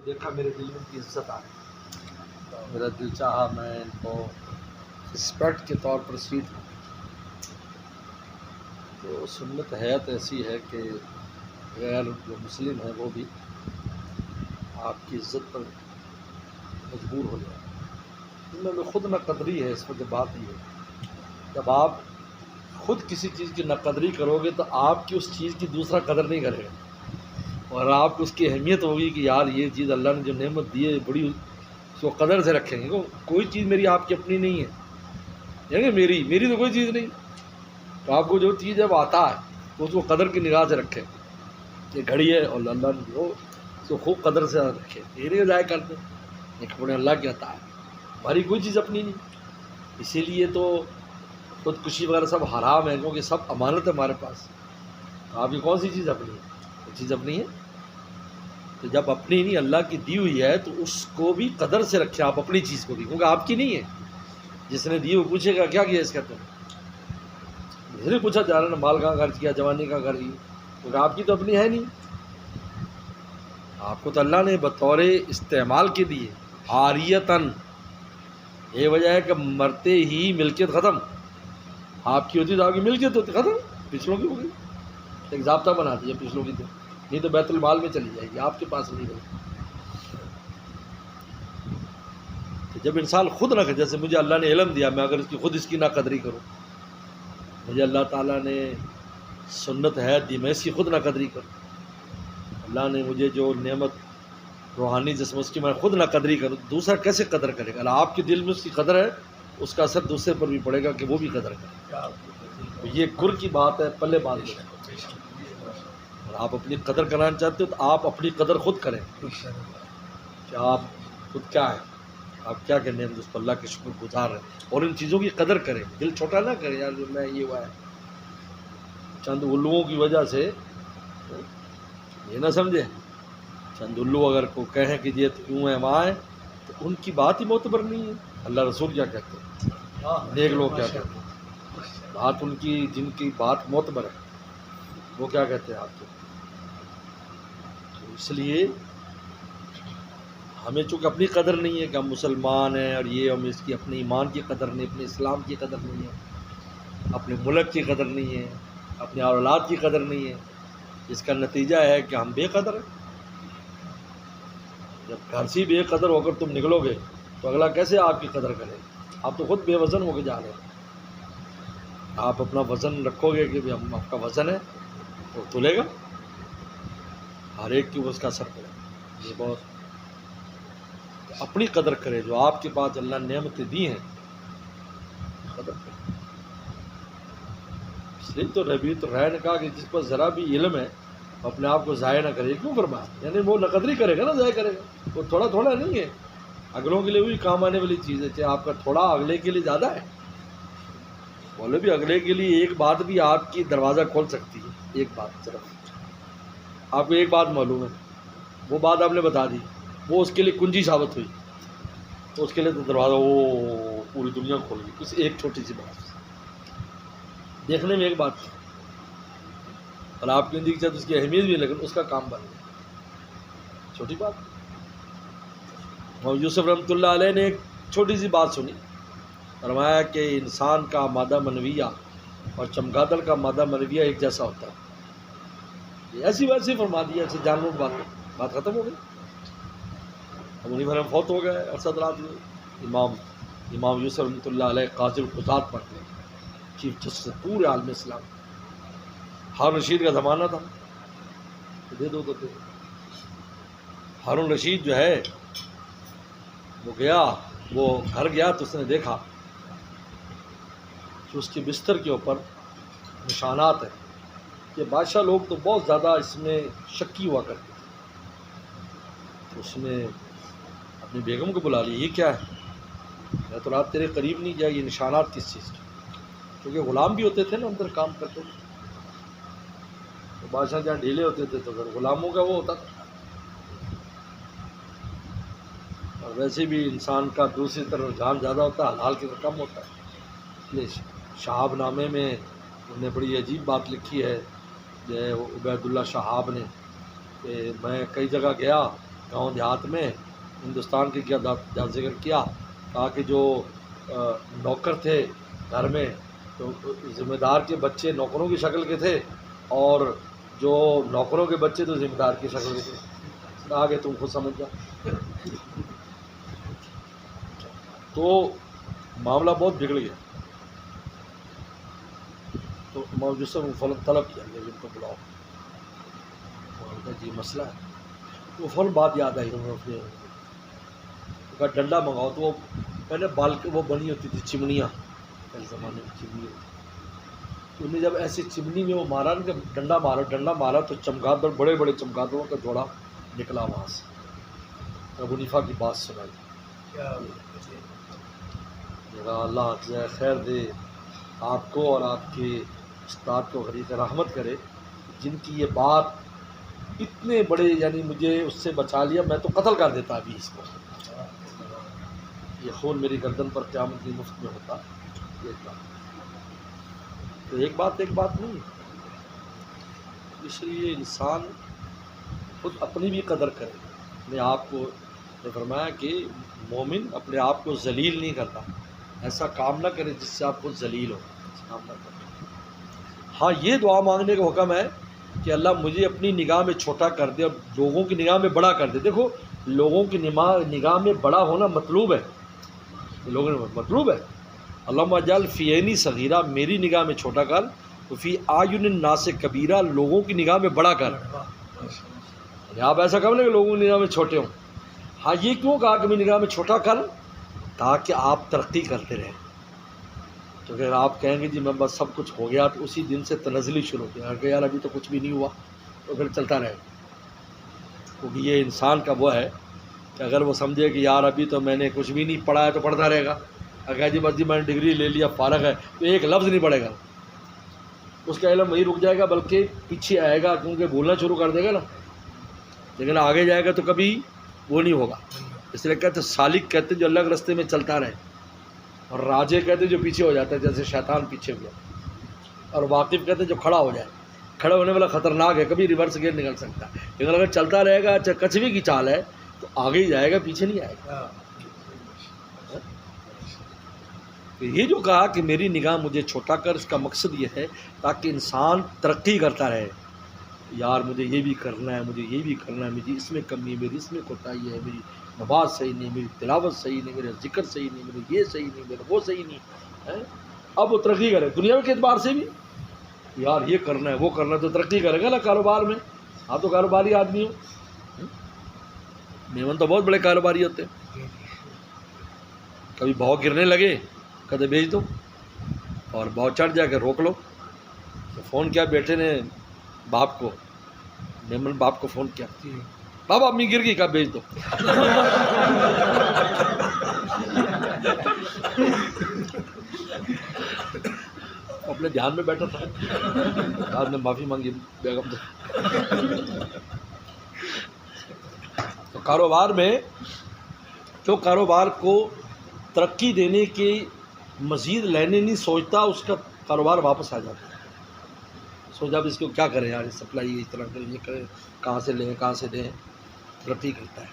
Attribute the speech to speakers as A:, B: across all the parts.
A: دیکھا میرے دل میں ان کی عزت آئی، میرا دل چاہا میں ان کو رسپیکٹ کے طور پر سیٹ ہوں۔ تو سنت حیات ایسی ہے کہ غیر جو مسلم ہیں وہ بھی آپ کی عزت پر مجبور ہو جائے۔ ان میں خود نہ قدری ہے، اس وقت بات یہ ہے جب آپ خود کسی چیز کی نہ قدری کرو گے تو آپ کی اس چیز کی دوسرا قدر نہیں کرے گا، اور آپ کو اس کی اہمیت ہوگی کہ یار یہ چیز اللہ نے جو نعمت دی ہے بڑی، اس کو قدر سے رکھیں گے۔ کوئی چیز میری آپ کی اپنی نہیں ہے، یعنی میری تو کوئی چیز نہیں، تو آپ کو جو چیز ہے وہ آتا ہے تو اس کو قدر کی نگاہ سے رکھیں۔ یہ گھڑی ہے اور اللہ نے جو اس کو خوب قدر سے رکھے، یہ نہیں ضائع کرتے، یہ کپڑے اللہ کی عطا ہے، ہماری کوئی چیز اپنی نہیں۔ اسی لیے تو خودکشی وغیرہ سب حرام ہے، کیونکہ سب امانت ہے ہمارے پاس۔ آپ کی کون سی چیز اپنی ہے؟ کوئی چیز اپنی ہے؟ تو جب اپنی نہیں اللہ کی دی ہوئی ہے تو اس کو بھی قدر سے رکھیں، آپ اپنی چیز کو بھی، کیونکہ آپ کی نہیں ہے۔ جس نے دی وہ پوچھے گا کیا کیا اس کا، تم اس نے پوچھا جا رہا نا مال کہاں خرچ کیا، جوانی کہاں خرچ کی، کیونکہ آپ کی تو اپنی ہے نہیں۔ آپ کو تو اللہ نے بطور استعمال کے دیے عاریتاً، یہ وجہ ہے کہ مرتے ہی ملکیت ختم۔ آپ کی ہوتی تو آپ کی ملکیت ہوتی ختم، پچھلوں کی ہوگی، ایک ضابطہ بنا دیا پچھلوں کی، تو نہیں تو بیت المال میں چلی جائے گی، آپ کے پاس نہیں رہے۔ تو جب انسان خود نہ، جیسے مجھے اللہ نے علم دیا، میں اگر اس کی نہ قدری کروں، مجھے اللہ تعالیٰ نے سنت ہے دی، میں اس کی خود نہ قدری کروں، اللہ نے مجھے جو نعمت روحانی جسم اس کی میں خود نہ قدری کروں، دوسرا کیسے قدر کرے گا؟ اللہ آپ کے دل میں اس کی قدر ہے، اس کا اثر دوسرے پر بھی پڑے گا کہ وہ بھی قدر کرے۔ یہ گر کی بات ہے، پلے باندھ دیں۔ اور آپ اپنی قدر کرانا چاہتے ہو تو آپ اپنی قدر خود کریں کہ آپ خود کیا ہیں، آپ کیا کہنے ہیں، اس پر اللہ کے شکر گزار ہیں، اور ان چیزوں کی قدر کریں، دل چھوٹا نہ کریں یار میں یہ ہوا ہے چند الوؤں کی وجہ سے، یہ نہ سمجھیں چند الو اگر کو کہیں کہ یہ تو یوں ہے وہاں ہے، تو ان کی بات ہی معتبر نہیں ہے۔ اللہ رسول کیا کہتے ہیں، نیک لوگ کیا کہتے ہیں، بات ان کی جن کی بات معتبر ہے وہ کیا کہتے ہیں آپ کو۔ تو اس لیے ہمیں چونکہ اپنی قدر نہیں ہے کہ ہم مسلمان ہیں، اور یہ ہم اس کی اپنے ایمان کی قدر نہیں، اپنے اسلام کی قدر نہیں ہے، اپنے ملک کی قدر نہیں ہے، اپنے اولاد کی قدر نہیں ہے، اس کا نتیجہ ہے کہ ہم بے قدر ہیں۔ جب گھر سے بے قدر ہو کر تم نکلو گے تو اگلا کیسے آپ کی قدر کرے؟ آپ تو خود بے وزن ہو کے جا رہے ہیں۔ آپ اپنا وزن رکھو گے کہ ہم آپ کا وزن ہے تو تلے گا، ہر ایک کی اس کا اثر پڑے گا۔ یہ بہت اپنی قدر کرے، جو آپ کے پاس اللہ نے نعمتیں دی ہیں قدر کرے۔ اس لیے تو نبی تو رائے نے کہا کہ جس پر ذرا بھی علم ہے اپنے آپ کو ضائع نہ کرے۔ کیوں فرمایا؟ یعنی وہ نہ قدری کرے گا نا، ضائع کرے گا، وہ تھوڑا تھوڑا نہیں ہے، اگلوں کے لیے بھی کام آنے والی چیز ہے، چاہے آپ کا تھوڑا اگلے کے لیے زیادہ ہے، بولے بھی اگلے کے لیے ایک بات بھی آپ کی دروازہ کھول سکتی ہے۔ ایک بات صرف آپ کو ایک بات معلوم ہے، وہ بات آپ نے بتا دی، وہ اس کے لیے کنجی ثابت ہوئی، تو اس کے لیے تو دروازہ وہ پوری دنیا کھول گئی، کسی ایک چھوٹی سی بات دیکھنے میں ایک بات تھی، اور آپ کی زندگی کے ساتھ اس کی اہمیت بھی ہے، لیکن اس کا کام بن گیا، چھوٹی بات۔ اور یوسف رحمۃ اللہ علیہ نے ایک چھوٹی سی بات سنی، فرمایا کہ انسان کا مادہ منویہ اور چمگادڑ کا مادہ منویہ ایک جیسا ہوتا ہے۔ یہ ایسی ویسی فرما دیا، ایسے جانور بات ختم ہو گئی۔ اب انہیں بھر فوت ہو گئے ارشد رات میں، امام یوسف رحمۃ اللہ علیہ قاضی القضات پڑھتے ہیں، چیف جسٹس پورے عالم اسلام۔ ہارون رشید کا زمانہ تھا، دے دو تو دے دو۔ ہارون رشید جو ہے وہ گیا، وہ گھر گیا تو اس نے دیکھا کہ اس کے بستر کے اوپر نشانات ہیں کہ بادشاہ لوگ تو بہت زیادہ اس میں شکی ہوا کرتے تھے۔ تو اس نے اپنی بیگم کو بلا لی، یہ کیا ہے؟ میں تو رات تیرے قریب نہیں گیا، یہ نشانات کس چیز کے؟ کیونکہ غلام بھی ہوتے تھے نا اندر کام کرتے تھے، تو بادشاہ جہاں ڈھیلے ہوتے تھے تو پھر غلاموں کا وہ ہوتا تھا، اور ویسے بھی انسان کا دوسری طرف رجحان زیادہ ہوتا ہے، حلال کی طرف کم ہوتا ہے۔ اس لیے شہاب نامے میں انہوں نے بڑی عجیب بات لکھی ہے، جو عبید اللہ شہاب نے، کہ میں کئی جگہ گیا گاؤں دیہات میں ہندوستان کے کیا ذکر کیا، کہا کہ جو نوکر تھے گھر میں تو ذمہ دار کے بچے نوکروں کی شکل کے تھے، اور جو نوکروں کے بچے تو ذمہ دار کی شکل کے تھے، آگے تم خود سمجھ جاؤ۔ تو معاملہ بہت بگڑ گیا، تو جس سے فوراً طلب کیا کہ ان کو بلاؤ، انہوں نے کہا جی مسئلہ ہے، وہ فوراً بات یاد آئی، انہوں نے کہا ڈنڈا منگاؤ، تو وہ پہلے بال کے وہ بنی ہوتی تھی چمنیاں، پہلے زمانے میں چمنی ہوتی، تو انہیں جب ایسی چمنی میں وہ مارا نا کہ ڈنڈا مارا تو چمگادڑ، بڑے بڑے چمگادڑوں کا جوڑا نکلا وہاں سے۔ ابو حنیفہ کی بات سنائی، اللہ جزائے خیر دے آپ کو اور آپ کے استاد کو غریق رحمت کرے، جن کی یہ بات اتنے بڑے، یعنی مجھے اس سے بچا لیا، میں تو قتل کر دیتا ابھی اس کو، یہ خون میری گردن پر قیامت کی مفت میں ہوتا۔ تو ایک بات نہیں، اس لیے انسان خود اپنی بھی قدر کرے۔ اپنے آپ کو نے فرمایا کہ مومن اپنے آپ کو ذلیل نہیں کرتا، ایسا کام نہ کرے جس سے آپ خود ذلیل ہو، کام نہ کرے۔ ہاں یہ دعا مانگنے کا حکم ہے کہ اللہ مجھے اپنی نگاہ میں چھوٹا کر دے اور لوگوں کی نگاہ میں بڑا کر دے۔ دیکھو لوگوں کی نگاہ میں بڑا ہونا مطلوب ہے، لوگوں نے مطلوب ہے، اللہم اجعل فی عینی صغیرہ، میری نگاہ میں چھوٹا کر، فی اعین الناس کبیرہ، لوگوں کی نگاہ میں بڑا کر۔ یعنی آپ ایسا کر لیں کہ لوگوں کی نگاہ میں چھوٹے ہوں۔ ہاں یہ کیوں کہا کہ میری نگاہ میں چھوٹا کر؟ تاکہ آپ ترقی کرتے رہیں۔ تو اگر آپ کہیں گے جی میں بس سب کچھ ہو گیا، تو اسی دن سے تنزلی شروع ہو گیا کہ یار ابھی تو کچھ بھی نہیں ہوا، تو پھر چلتا رہے گا۔ کیونکہ یہ انسان کا وہ ہے کہ اگر وہ سمجھے کہ یار ابھی تو میں نے کچھ بھی نہیں پڑھا ہے تو پڑھتا رہے گا، اگر جی بس جی میں نے ڈگری لے لیا فارغ ہے، تو ایک لفظ نہیں پڑھے گا، اس کا علم وہی رک جائے گا، بلکہ پیچھے آئے گا کیونکہ بھولنا شروع کر دے گا نا، لیکن آگے جائے گا تو کبھی وہ نہیں ہوگا۔ اس لیے کہتے سالک کہتے جو اللہ کے راستے میں چلتا رہے، اور راجے کہتے جو پیچھے ہو جاتا ہے جیسے شیطان پیچھے ہوا، اور واقف کہتے جو کھڑا ہو جائے۔ کھڑا ہونے والا خطرناک ہے، کبھی ریورس گیئر نکل سکتا ہے، لیکن اگر چلتا رہے گا چاہے کچھوی کی چال ہے تو آگے ہی جائے گا، پیچھے نہیں آئے گا۔ تو یہ جو کہا کہ میری نگاہ مجھے چھوٹا کر، اس کا مقصد یہ ہے تاکہ انسان ترقی کرتا رہے، یار مجھے یہ بھی کرنا ہے، مجھے یہ بھی کرنا ہے، مجھے اس میں کمی ہے، میری اس میں کوتاہی ہے، میری نماز صحیح نہیں، میری تلاوت صحیح نہیں، میرا ذکر صحیح نہیں، میرا یہ صحیح نہیں، میرا وہ صحیح نہیں ہے۔ اب وہ ترقی کرے دنیا کے اعتبار سے بھی، یار یہ کرنا ہے وہ کرنا ہے، تو ترقی کرے گا نا کاروبار میں۔ ہاں تو کاروباری آدمی ہو، میمن تو بہت بڑے کاروباری ہوتے ہیں، کبھی بہو گرنے لگے کدے بیچ دو، اور بہو چڑھ جا کے روک لو۔ تو فون کیا بیٹے نے باپ کو، میمن باپ کو فون کیا، بابا امی گر گئی، کہا بیچ دو۔ اپنے دھیان میں بیٹھا تھا، بعد میں معافی مانگی بیگم سے۔ تو کاروبار میں جو کاروبار کو ترقی دینے کے مزید لینے نہیں سوچتا، اس کا کاروبار واپس آ جاتا ہے۔ سوچا اب اس کو کیا کریں یار، سپلائی اس طرح کریں، یہ کریں، کہاں سے لیں کہاں سے دیں، ترقی کرتا ہے۔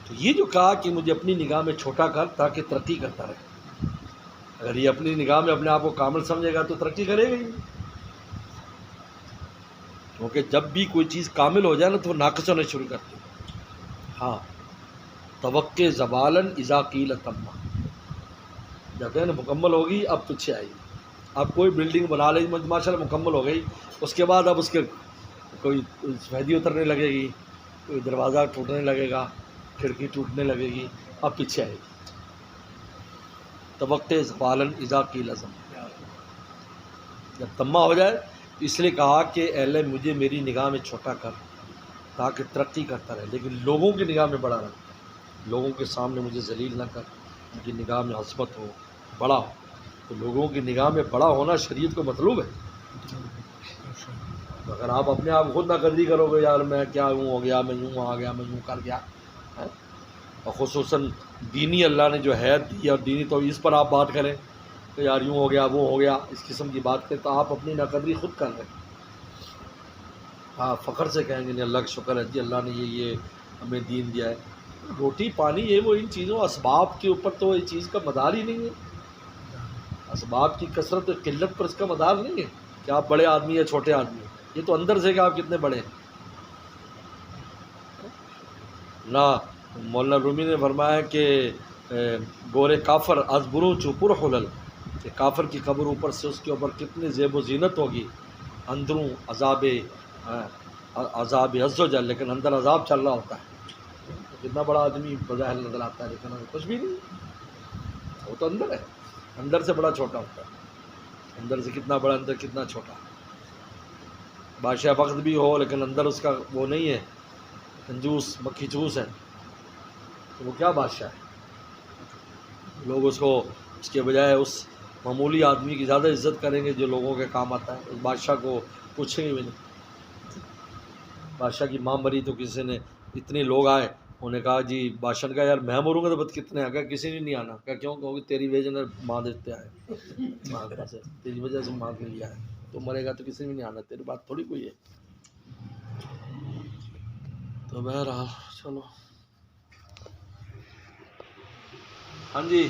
A: تو یہ جو کہا کہ مجھے اپنی نگاہ میں چھوٹا کر تاکہ ترقی کرتا رہے، اگر یہ اپنی نگاہ میں اپنے آپ کو کامل سمجھے گا تو ترقی کرے گا ہی، کیونکہ جب بھی کوئی چیز کامل ہو جائے نا تو وہ ناقص ہونا شروع کرتی ہے۔ ہاں توقع زوالن اذا قیل تم، جب ہے نا مکمل ہوگی اب پیچھے آئے گی۔ اب کوئی بلڈنگ بنا لے ماشاء اللہ مکمل ہو گئی، اس کے بعد اب اس کے کوئی سفیدی اترنے لگے گی، کوئی دروازہ ٹوٹنے لگے گا، کھڑکی ٹوٹنے لگے گی، اب پیچھے آئے گی۔ توقع زوالن اذا قیل تم، جب تمہ ہو جائے، اس لیے کہا کہ اے اللہ مجھے میری نگاہ میں چھوٹا کر تاکہ ترقی کرتا رہے، لیکن لوگوں کی نگاہ میں بڑا رہے، لوگوں کے سامنے مجھے ذلیل نہ کر، ان کی نگاہ میں عظمت ہو، بڑا ہو۔ تو لوگوں کی نگاہ میں بڑا ہونا شریعت کو مطلوب ہے۔ تو اگر آپ اپنے آپ خود نہ قدری کرو گے، یار میں کیا یوں ہو گیا، میں یوں آ گیا، میں یوں کر گیا، اور خصوصاً دینی اللہ نے جو حیات دی اور دینی تو اس پر آپ بات کریں کہ یار یوں ہو گیا وہ ہو گیا، اس قسم کی بات کریں تو آپ اپنی ناقدری خود کر رہے ہیں۔ ہاں فخر سے کہیں گے نہیں اللہ کا شکر ہے جی اللہ نے یہ ہمیں دین دیا ہے. روٹی پانی یہ وہ ان چیزوں اسباب کے اوپر تو یہ چیز کا مدار ہی نہیں ہے. اسباب کی کثرت اور قلت پر اس کا مدار نہیں ہے کہ آپ بڑے آدمی یا چھوٹے آدمی ہیں. یہ تو اندر سے کہ آپ کتنے بڑے ہیں. نہ مولانا رومی نے فرمایا کہ گورے کافر از برو چوپر حلل، کہ کافر کی قبر اوپر سے اس کے اوپر کتنی زیب و زینت ہوگی، اندروں عذاب عز و جل، لیکن اندر عذاب چل رہا ہوتا ہے. کتنا بڑا آدمی بظاہر نظر آتا ہے لیکن کچھ بھی نہیں، وہ تو اندر ہے، اندر سے بڑا چھوٹا ہوتا ہے. اندر سے کتنا بڑا، اندر کتنا چھوٹا. بادشاہ وقت بھی ہو لیکن اندر اس کا وہ نہیں ہے، کنجوس مکھی چوس ہے، تو وہ کیا بادشاہ ہے. لوگ اس کو اس کے بجائے اس معمولی آدمی کی زیادہ عزت کریں گے جو لوگوں کے کام آتا ہے. اس بادشاہ کو پوچھیں گے بھی نہیں. بادشاہ کی ماں مری تو کسی نے، اتنے لوگ آئے، انہوں نے کہا جی بادشاہ نے کہا یار میں مروں گا تو بت کتنے آ گیا، کسی نے نہیں آنا. کہا کیوں؟ کہو کہ تیری وجہ نے ماں دیتے آئے، ماں کے پاس تیری وجہ سے ماں کے لیے آئے، تو مرے گا تو کسی نے نہیں آنا، تیری بات تھوڑی کوئی ہے. تو بہرحال چلو. ہاں جی.